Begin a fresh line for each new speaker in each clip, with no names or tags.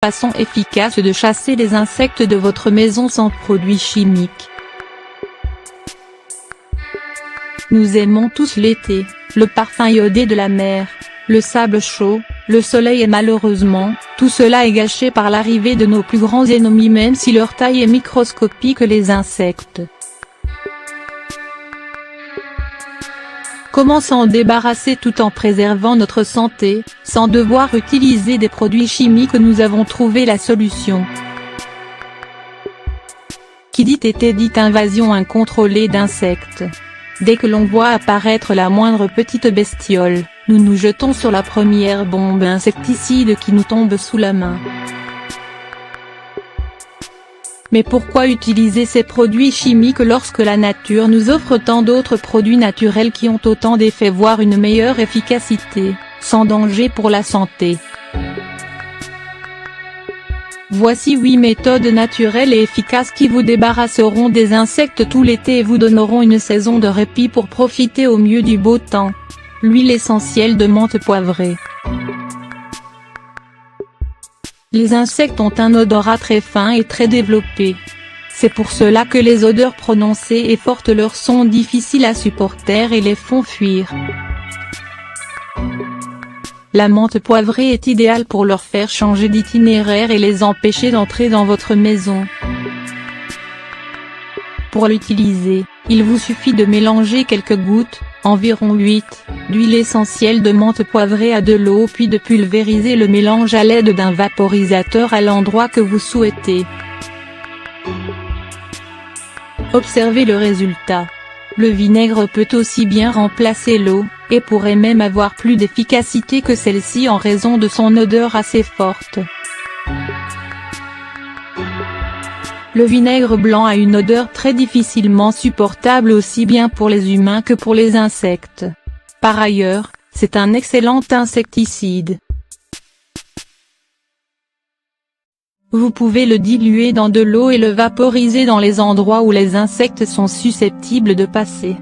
Façon efficace de chasser les insectes de votre maison sans produits chimiques. Nous aimons tous l'été, le parfum iodé de la mer, le sable chaud, le soleil et malheureusement, tout cela est gâché par l'arrivée de nos plus grands ennemis même si leur taille est microscopique, les insectes. Comment s'en débarrasser tout en préservant notre santé, sans devoir utiliser des produits chimiques? Nous avons trouvé la solution. Qui dit été dit invasion incontrôlée d'insectes. Dès que l'on voit apparaître la moindre petite bestiole, nous nous jetons sur la première bombe insecticide qui nous tombe sous la main. Mais pourquoi utiliser ces produits chimiques lorsque la nature nous offre tant d'autres produits naturels qui ont autant d'effets voire une meilleure efficacité, sans danger pour la santé? Voici 8 méthodes naturelles et efficaces qui vous débarrasseront des insectes tout l'été et vous donneront une saison de répit pour profiter au mieux du beau temps. L'huile essentielle de menthe poivrée. Les insectes ont un odorat très fin et très développé. C'est pour cela que les odeurs prononcées et fortes leur sont difficiles à supporter et les font fuir. La menthe poivrée est idéale pour leur faire changer d'itinéraire et les empêcher d'entrer dans votre maison. Pour l'utiliser, il vous suffit de mélanger quelques gouttes, environ 8, d'huile essentielle de menthe poivrée à de l'eau puis de pulvériser le mélange à l'aide d'un vaporisateur à l'endroit que vous souhaitez. Observez le résultat. Le vinaigre peut aussi bien remplacer l'eau, et pourrait même avoir plus d'efficacité que celle-ci en raison de son odeur assez forte. Le vinaigre blanc a une odeur très difficilement supportable aussi bien pour les humains que pour les insectes. Par ailleurs, c'est un excellent insecticide. Vous pouvez le diluer dans de l'eau et le vaporiser dans les endroits où les insectes sont susceptibles de passer.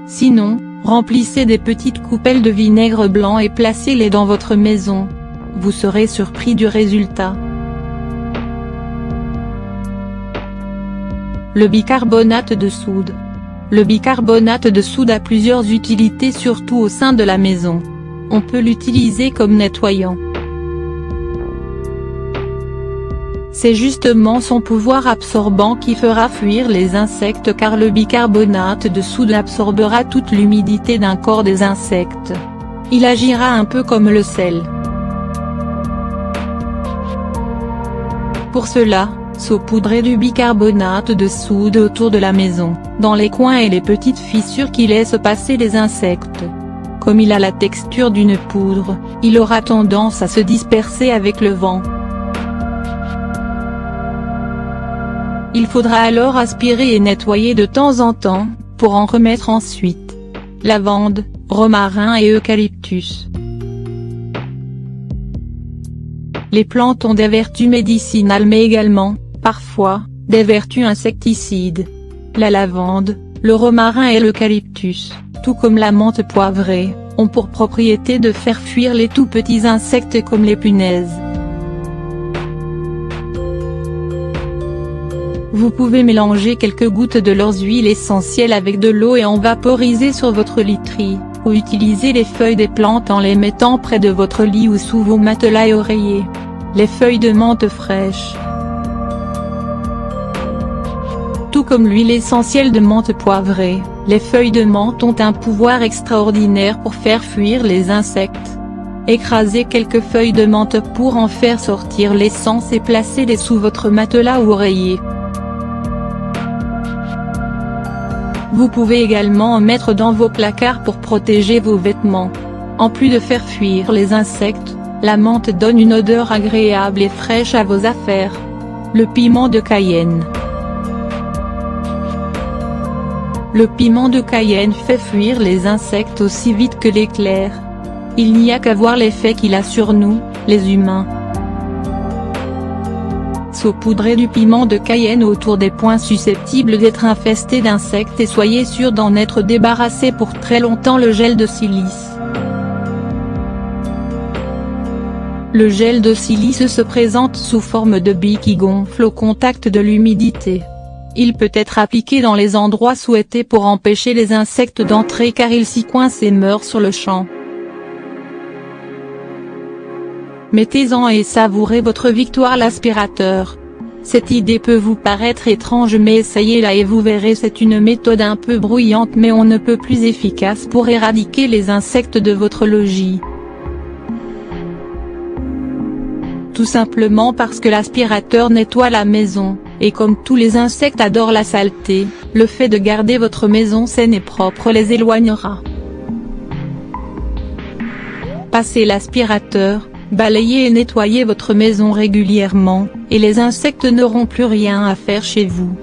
Sinon, remplissez des petites coupelles de vinaigre blanc et placez-les dans votre maison. Vous serez surpris du résultat. Le bicarbonate de soude. Le bicarbonate de soude a plusieurs utilités surtout au sein de la maison. On peut l'utiliser comme nettoyant. C'est justement son pouvoir absorbant qui fera fuir les insectes car le bicarbonate de soude absorbera toute l'humidité d'un corps des insectes. Il agira un peu comme le sel. Pour cela, saupoudrez du bicarbonate de soude autour de la maison, dans les coins et les petites fissures qui laissent passer les insectes. Comme il a la texture d'une poudre, il aura tendance à se disperser avec le vent. Il faudra alors aspirer et nettoyer de temps en temps, pour en remettre ensuite. Lavande, romarin et eucalyptus. Les plantes ont des vertus médicinales mais également, parfois, des vertus insecticides. La lavande, le romarin et l'eucalyptus, tout comme la menthe poivrée, ont pour propriété de faire fuir les tout petits insectes comme les punaises. Vous pouvez mélanger quelques gouttes de leurs huiles essentielles avec de l'eau et en vaporiser sur votre literie, ou utiliser les feuilles des plantes en les mettant près de votre lit ou sous vos matelas et oreillers. Les feuilles de menthe fraîches. Tout comme l'huile essentielle de menthe poivrée, les feuilles de menthe ont un pouvoir extraordinaire pour faire fuir les insectes. Écrasez quelques feuilles de menthe pour en faire sortir l'essence et placez-les sous votre matelas ou oreiller. Vous pouvez également en mettre dans vos placards pour protéger vos vêtements. En plus de faire fuir les insectes, la menthe donne une odeur agréable et fraîche à vos affaires. Le piment de Cayenne. Le piment de Cayenne fait fuir les insectes aussi vite que l'éclair. Il n'y a qu'à voir l'effet qu'il a sur nous, les humains. Saupoudrez du piment de Cayenne autour des points susceptibles d'être infestés d'insectes et soyez sûr d'en être débarrassé pour très longtemps. Le gel de silice. Le gel de silice se présente sous forme de billes qui gonflent au contact de l'humidité. Il peut être appliqué dans les endroits souhaités pour empêcher les insectes d'entrer car ils s'y coincent et meurent sur le champ. Mettez-en et savourez votre victoire l'aspirateur. Cette idée peut vous paraître étrange mais essayez-la et vous verrez, c'est une méthode un peu bruyante mais on ne peut plus efficace pour éradiquer les insectes de votre logis. Tout simplement parce que l'aspirateur nettoie la maison, et comme tous les insectes adorent la saleté, le fait de garder votre maison saine et propre les éloignera. Passez l'aspirateur, balayez et nettoyez votre maison régulièrement, et les insectes n'auront plus rien à faire chez vous.